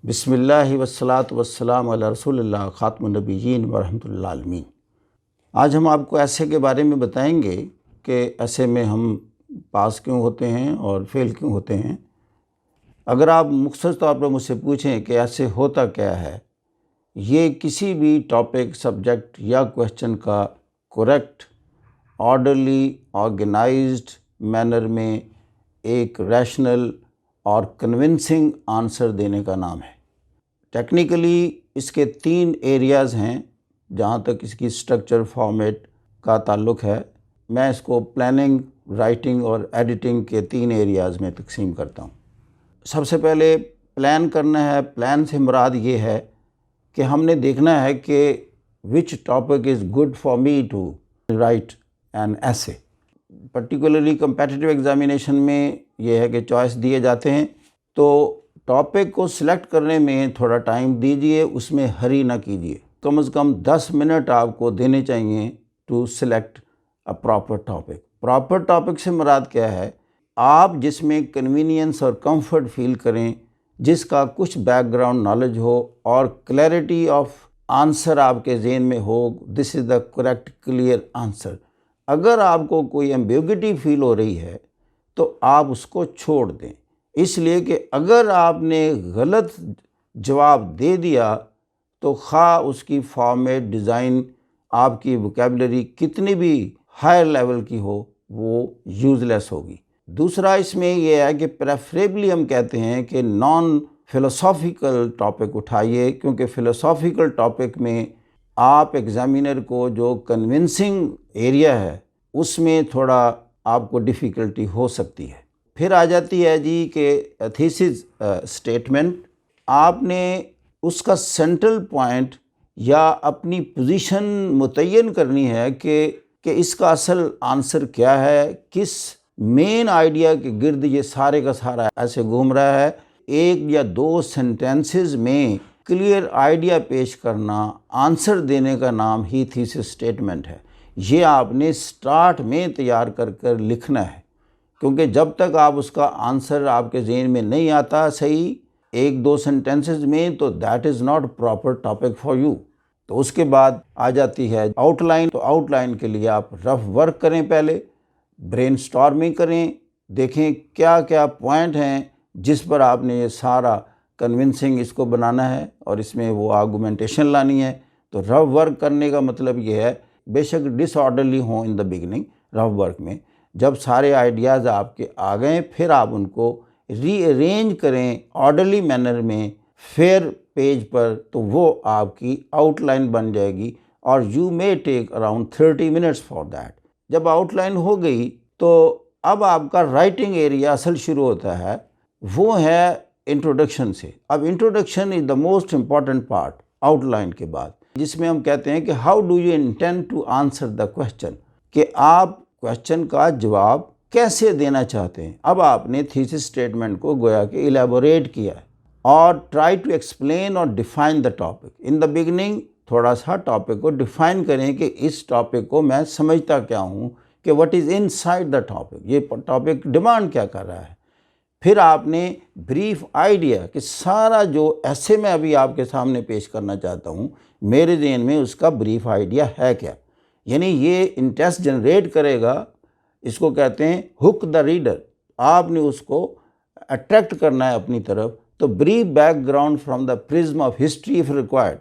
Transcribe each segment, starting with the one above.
بسم اللہ والصلاۃ والسلام علی رسول اللہ خاتم النبیین ورحمۃ اللہ عالمین۔ آج ہم آپ کو ایسے کے بارے میں بتائیں گے کہ ایسے میں ہم پاس کیوں ہوتے ہیں اور فیل کیوں ہوتے ہیں۔ اگر آپ مختصر طور پر مجھ سے پوچھیں کہ ایسے ہوتا کیا ہے، یہ کسی بھی ٹاپک، سبجیکٹ یا کویشچن کا کریکٹ، آرڈرلی، آرگنائزڈ مینر میں ایک ریشنل اور کنونسنگ آنسر دینے کا نام ہے۔ ٹیکنیکلی اس کے 3 ایریاز ہیں جہاں تک اس کی سٹرکچر فارمیٹ کا تعلق ہے۔ میں اس کو پلاننگ، رائٹنگ اور ایڈیٹنگ کے 3 ایریاز میں تقسیم کرتا ہوں۔ سب سے پہلے پلان کرنا ہے۔ پلان سے مراد یہ ہے کہ ہم نے دیکھنا ہے کہ which topic is good for me to write an essay. Particularly competitive examination میں یہ ہے کہ چوائس دیے جاتے ہیں، تو ٹاپک کو سلیکٹ کرنے میں تھوڑا ٹائم دیجئے، اس میں ہری نہ کیجئے۔ کم از کم 10 منٹ آپ کو دینے چاہیے to select a proper topic. Proper topic سے مراد کیا ہے؟ آپ جس میں کنوینئنس اور کمفرٹ فیل کریں، جس کا کچھ بیک گراؤنڈ نالج ہو اور کلیئرٹی آف آنسر آپ کے ذہن میں ہو، دس از دا کریکٹ کلیئر آنسر۔ اگر آپ کو کوئی ایمبیگوٹی فیل ہو رہی ہے تو آپ اس کو چھوڑ دیں، اس لیے کہ اگر آپ نے غلط جواب دے دیا تو خواہ اس کی فارمیٹ، ڈیزائن، آپ کی ووکیبلری کتنی بھی ہائر لیول کی ہو، وہ یوز لیس ہوگی۔ دوسرا اس میں یہ ہے کہ پریفریبلی ہم کہتے ہیں کہ نان فلسافیکل ٹاپک اٹھائیے، کیونکہ فلسافیکل ٹاپک میں آپ ایگزامینر کو جو کنونسنگ ایریا ہے اس میں تھوڑا آپ کو ڈیفیکلٹی ہو سکتی ہے۔ پھر آ جاتی ہے جی کہ تھیسس سٹیٹمنٹ۔ آپ نے اس کا سینٹرل پوائنٹ یا اپنی پوزیشن متعین کرنی ہے کہ اس کا اصل آنسر کیا ہے، کس مین آئیڈیا کے گرد یہ سارے کا سارا ایسے گھوم رہا ہے۔ 1 یا 2 سینٹینسز میں کلیئر آئیڈیا پیش کرنا، آنسر دینے کا نام ہی تھیسس سٹیٹمنٹ ہے۔ یہ آپ نے سٹارٹ میں تیار کر لکھنا ہے، کیونکہ جب تک آپ اس کا آنسر آپ کے ذہن میں نہیں آتا صحیح 1-2 سینٹینسز میں، تو that is not proper topic for you. تو اس کے بعد آ جاتی ہے آؤٹ لائن۔ تو آؤٹ لائن کے لیے آپ رف ورک کریں، پہلے برین سٹارمنگ کریں، دیکھیں کیا کیا پوائنٹ ہیں جس پر آپ نے یہ سارا کنونسنگ اس کو بنانا ہے اور اس میں وہ آرگومنٹیشن لانی ہے۔ تو رف ورک کرنے کا مطلب یہ ہے، بے شک ڈس آرڈرلی ہوں ان دا بگننگ رف ورک میں، جب سارے آئیڈیاز آپ کے آ گئے پھر آپ ان کو ری ارینج کریں آرڈرلی مینر میں فیئر پیج پر، تو وہ آپ کی آؤٹ لائن بن جائے گی، اور you may take around 30 minutes for that. جب آؤٹ لائن ہو گئی تو اب آپ کا رائٹنگ ایریا اصل شروع ہوتا ہے، وہ ہے انٹروڈکشن سے۔ اب introduction is the most important part outline کے بعد، جس میں ہم کہتے ہیں کہ how do you intend to answer the question, کہ آپ کویشچن کا جواب کیسے دینا چاہتے ہیں۔ اب آپ نے تھیسس سٹیٹمنٹ کو گویا کہ ایلیبوریٹ کیا ہے، اور ٹرائی ٹو ایکسپلین اور define the topic. In the beginning تھوڑا سا ٹاپک کو ڈیفائن کریں کہ اس ٹاپک کو میں سمجھتا کیا ہوں، کہ what is in side the topic, یہ ٹاپک ڈیمانڈ کیا کر رہا ہے۔ پھر آپ نے بریف آئیڈیا، کہ سارا جو ایسے میں ابھی آپ کے سامنے پیش کرنا چاہتا ہوں، میرے ذہن میں اس کا بریف آئیڈیا ہے کیا، یعنی یہ انٹرسٹ جنریٹ کرے گا۔ اس کو کہتے ہیں ہک دا ریڈر۔ آپ نے اس کو اٹریکٹ کرنا ہے اپنی طرف۔ تو brief back ground from the prism of history if required.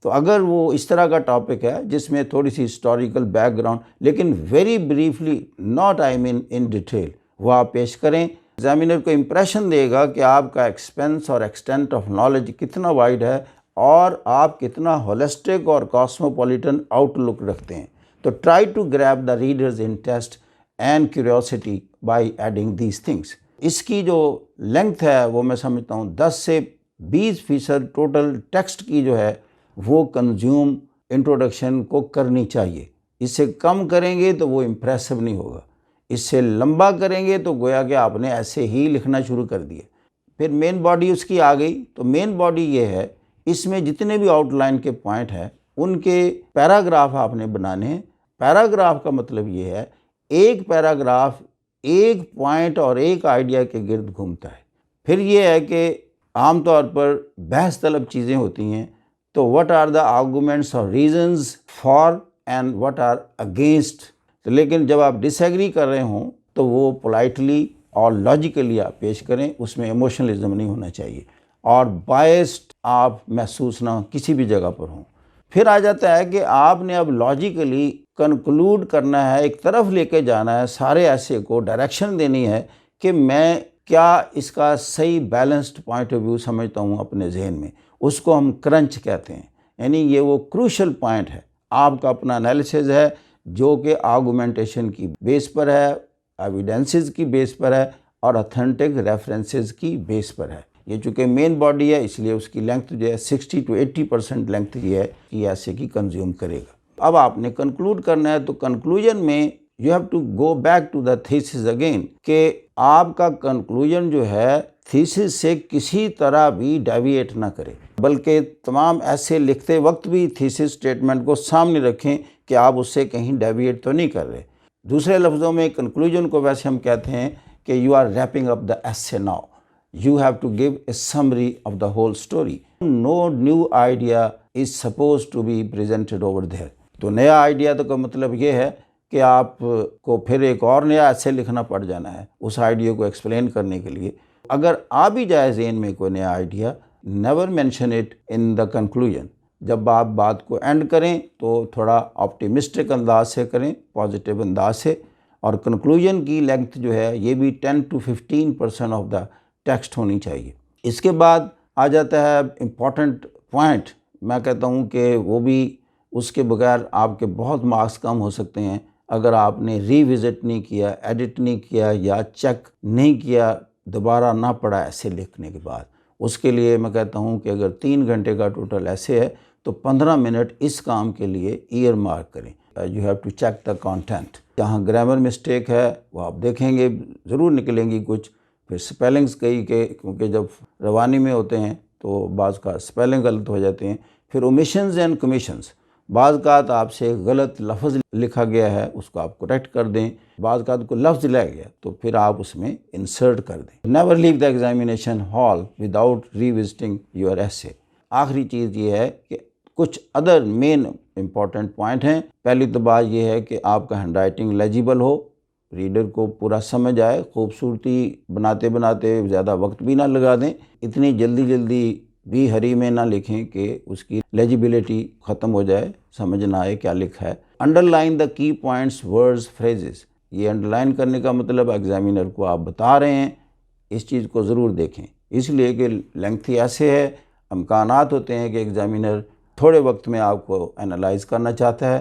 تو اگر وہ اس طرح کا ٹاپک ہے جس میں تھوڑی سی ہسٹوریکل بیک گراؤنڈ، لیکن very briefly, not I mean in detail, وہ آپ پیش کریں۔ ایگزامینر کو امپریشن دے گا کہ آپ کا ایکسپینس اور ایکسٹینٹ آف نالج کتنا وائڈ ہے، اور آپ کتنا ہولسٹک اور کاسموپولیٹن آؤٹ لک رکھتے ہیں۔ تو try to grab the readers interest and curiosity by adding these things. اس کی جو لینگتھ ہے وہ میں سمجھتا ہوں 10 سے 20% ٹوٹل ٹیکسٹ کی جو ہے وہ کنزیوم انٹروڈکشن کو کرنی چاہیے۔ اس سے کم کریں گے تو وہ امپریسو نہیں ہوگا، اس سے لمبا کریں گے تو گویا کہ آپ نے ایسے ہی لکھنا شروع کر دیا۔ پھر مین باڈی اس کی آ گئی۔ تو مین باڈی یہ ہے، اس میں جتنے بھی آؤٹ لائن کے پوائنٹ ہیں ان کے پیراگراف آپ نے بنانے ہیں۔ پیراگراف کا مطلب یہ ہے، ایک پیراگراف ایک پوائنٹ اور ایک آئیڈیا کے گرد گھومتا ہے۔ پھر یہ ہے کہ عام طور پر بحث طلب چیزیں ہوتی ہیں، تو what are the arguments or reasons for and what are against. لیکن جب آپ ڈس ایگری کر رہے ہوں تو وہ پولائٹلی اور لاجیکلی آپ پیش کریں، اس میں ایموشنلزم نہیں ہونا چاہیے اور بائسڈ آپ محسوس نہ کسی بھی جگہ پر ہوں۔ پھر آ جاتا ہے کہ آپ نے اب لاجیکلی کنکلوڈ کرنا ہے، ایک طرف لے کے جانا ہے سارے ایسے کو، ڈائریکشن دینی ہے کہ میں کیا اس کا صحیح بیلنسڈ پوائنٹ آف ویو سمجھتا ہوں اپنے ذہن میں، اس کو ہم کرنچ کہتے ہیں۔ یعنی یہ وہ کروشل پوائنٹ ہے، آپ کا اپنا انالیسز ہے جو کہ آرگومنٹیشن کی بیس پر ہے، ایویڈنسز کی بیس پر ہے اور اتھینٹک ریفرنسز کی بیس پر ہے۔ یہ چونکہ مین باڈی ہے اس لیے اس کی لینگتھ جو ہے 60 to 80% لینگتھ یہ ہے کہ ایسے کی کنزیوم کرے گا۔ اب آپ نے کنکلوڈ کرنا ہے تو کنکلوژن میں you have to go back to the thesis again, کہ آپ کا کنکلوژن جو ہے تھیسس سے کسی طرح بھی ڈیویٹ نہ کرے، بلکہ تمام ایسے لکھتے وقت بھی تھیسس اسٹیٹمنٹ کو سامنے رکھیں کہ آپ اس سے کہیں ڈیویٹ تو نہیں کر رہے۔ دوسرے لفظوں میں کنکلوژن کو ویسے ہم کہتے ہیں کہ یو آر ریپنگ اپ دا ایسے now, you have to give a summary of the whole story. No new idea is supposed to be presented over there. تو نیا آئیڈیا تو کا مطلب یہ ہے کہ آپ کو پھر ایک اور نیا ایسے لکھنا پڑ جانا ہے اس آئیڈیا کو ایکسپلین کرنے کے لیے۔ اگر آ بھی جائے ذہن میں کوئی نیا idea, never mention it in the conclusion. جب آپ بات کو اینڈ کریں تو تھوڑا آپٹیمسٹک انداز سے کریں، پازیٹیو انداز سے، اور کنکلوژن کی لینگتھ جو ہے یہ بھی 10 to 15% آف دا ٹیکسٹ ہونی چاہیے۔ اس کے بعد آ جاتا ہے امپورٹنٹ پوائنٹ، میں کہتا ہوں کہ وہ بھی اس کے بغیر آپ کے بہت مارکس کم ہو سکتے ہیں اگر آپ نے ری وزٹ نہیں کیا، ایڈٹ نہیں کیا یا چیک نہیں کیا، دوبارہ نہ پڑھا ایسے لکھنے کے بعد۔ اس کے لیے میں کہتا ہوں کہ اگر 3 گھنٹے کا ٹوٹل ایسے ہے تو 15 منٹ اس کام کے لیے ایئر مارک کریں۔ You have to check the content, جہاں گرامر مسٹیک ہے وہ آپ دیکھیں گے ضرور نکلیں گی کچھ، پھر سپیلنگز کئی کہ کیونکہ جب روانی میں ہوتے ہیں تو بعض کا سپیلنگ غلط ہو جاتے ہیں، پھر اومیشنز اینڈ کمیشنز، بعض کا آپ سے غلط لفظ لکھا گیا ہے اس کو آپ کریکٹ کر دیں، بعض کا کوئی لفظ لے گیا تو پھر آپ اس میں انسرٹ کر دیں۔ Never leave the examination hall without revisiting your essay. آخری چیز یہ ہے کہ کچھ ادر مین امپورٹنٹ پوائنٹ ہیں۔ پہلی تو بات یہ ہے کہ آپ کا ہینڈ رائٹنگ لیجیبل ہو، ریڈر کو پورا سمجھ آئے، خوبصورتی بناتے بناتے زیادہ وقت بھی نہ لگا دیں، اتنی جلدی بھی ہری میں نہ لکھیں کہ اس کی لیجیبلٹی ختم ہو جائے، سمجھ نہ آئے کیا لکھا ہے۔ انڈر لائن دا کی پوائنٹس، ورڈز، فریزز، یہ انڈر لائن کرنے کا مطلب ایگزامینر کو آپ بتا رہے ہیں اس چیز کو ضرور دیکھیں، اس لیے کہ لینگتھی ایسے ہے، امکانات ہوتے ہیں کہ ایگزامینر تھوڑے وقت میں آپ کو انالائز کرنا چاہتا ہے،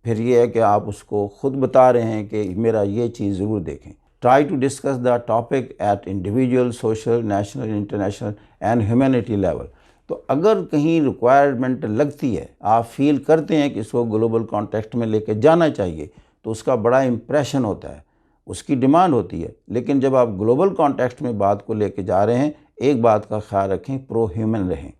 پھر یہ ہے کہ آپ اس کو خود بتا رہے ہیں کہ میرا یہ چیز ضرور دیکھیں۔ Try to discuss the topic at individual, social, national, international and humanity level. تو اگر کہیں ریکوائرمنٹ لگتی ہے، آپ فیل کرتے ہیں کہ اس کو گلوبل کانٹیکسٹ میں لے کے جانا چاہیے، تو اس کا بڑا امپریشن ہوتا ہے، اس کی ڈیمانڈ ہوتی ہے، لیکن جب آپ گلوبل کانٹیکسٹ میں بات کو لے کے جا رہے ہیں، ایک بات کا خیال رکھیں، پرو ہیومن رہیں،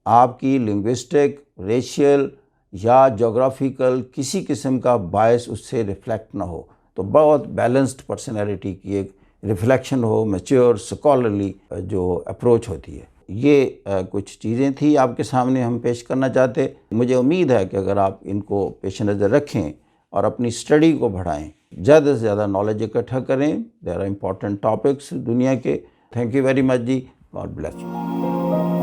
آپ کی لنگوسٹک، ریشیل یا جغرافیکل کسی قسم کا باعث اس سے ریفلیکٹ نہ ہو، تو بہت بیلنسڈ پرسنالٹی کی ایک ریفلیکشن ہو، میچور اسکالرلی جو اپروچ ہوتی ہے۔ یہ کچھ چیزیں تھیں آپ کے سامنے ہم پیش کرنا چاہتے۔ مجھے امید ہے کہ اگر آپ ان کو پیش نظر رکھیں اور اپنی اسٹڈی کو بڑھائیں، زیادہ سے زیادہ نالج اکٹھا کریں، دیر آر امپورٹنٹ ٹاپکس دنیا کے۔ تھینک یو ویری مچ جی، گاڈ بلیس یو۔